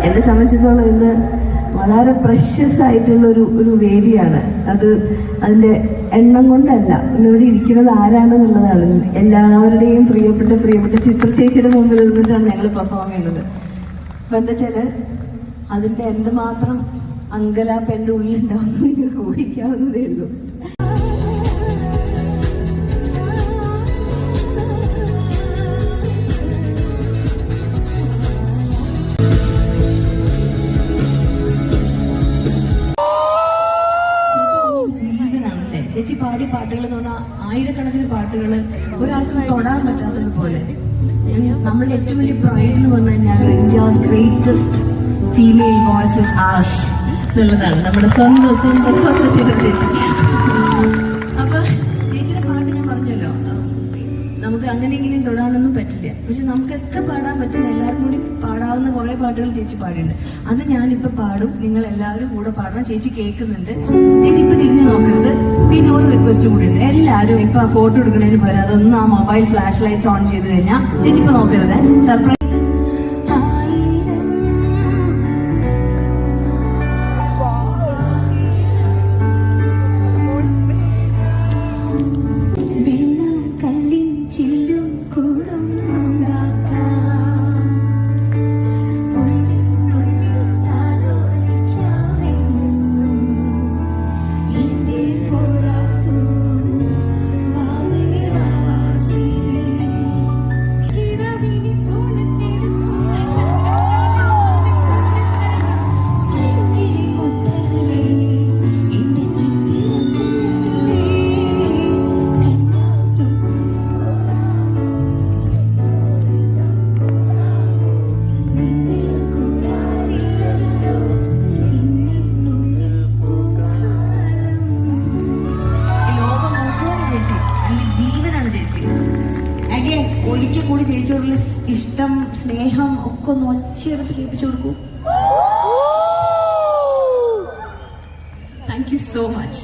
എന്നെ സംബന്ധിച്ചിടത്തോളം ഇന്ന് വളരെ പ്രഷ്യസ് ആയിട്ടുള്ള ഒരു വേദിയാണ് അത്. അതിന്റെ എണ്ണം കൊണ്ടല്ല, ഇന്നിവിടെ ഇരിക്കുന്നത് ആരാണെന്നുള്ളതാണ്. എല്ലാവരുടെയും പ്രിയപ്പെട്ട ചിത്ര ചേച്ചിയുടെ മുമ്പിൽ നിന്നിട്ടാണ് ഞങ്ങൾ പെർഫോം ചെയ്യുന്നത്. അപ്പൊ എന്താ വെച്ചാല് അതിന്റെ എന്തുമാത്രം അങ്കലാപ്പ് എൻ്റെ ഉള്ളിലുണ്ടാവുന്ന നിങ്ങൾക്ക് ഊഹിക്കാവുന്നതേ ഉള്ളൂ. ചേച്ചി പാടിയ പാട്ടുകൾ എന്ന് പറഞ്ഞാൽ ആയിരക്കണക്കിന് പാട്ടുകൾ ഒരാൾക്ക് തൊടാൻ പറ്റാത്തതുപോലെ. നമ്മളുടെ ഏറ്റവും വലിയ പ്രൈഡ് എന്ന് പറഞ്ഞു കഴിഞ്ഞാൽ India's greatest female voices as എന്നുള്ളതാണ് നമ്മുടെ സ്വന്തം ചേച്ചി. അപ്പൊ ചേച്ചിയുടെ പാട്ട് ഞാൻ പറഞ്ഞല്ലോ, നമുക്ക് അങ്ങനെ ഇങ്ങനെയും തൊടാനൊന്നും പറ്റില്ല. പക്ഷെ നമുക്കൊക്കെ പാടാൻ പറ്റുന്ന, എല്ലാവർക്കും കൂടി പാടാവുന്ന കുറെ പാട്ടുകൾ ചേച്ചി പാടിയിട്ടുണ്ട്. അത് ഞാനിപ്പോ പാടും, നിങ്ങൾ എല്ലാവരും കൂടെ പാടണം. ചേച്ചി കേൾക്കുന്നുണ്ട്. ചേച്ചി ഇപ്പൊ തിരിഞ്ഞു നോക്കരുത്. പിന്നെ ഒരു റിക്വസ്റ്റ് കൂടി ഉണ്ട്, എല്ലാവരും ഇപ്പൊ ആ ഫോട്ടോ എടുക്കുന്നതിന് പകരം അതൊന്നും ആ മൊബൈൽ ഫ്ലാഷ് ലൈറ്റ്സ് ഓൺ ചെയ്ത് കഴിഞ്ഞാൽ ചേച്ചി ഇപ്പൊ നോക്കരുത്. സർപ്രൈസ് ഒരിക്കൽ കൂടി ചേച്ചിയോടുള്ള ഇഷ്ടം, സ്നേഹം ഒക്കെ ഒന്ന് ഒച്ചയെടുത്ത് കേൾപ്പിച്ചു കൊടുക്കൂ. Thank you so much.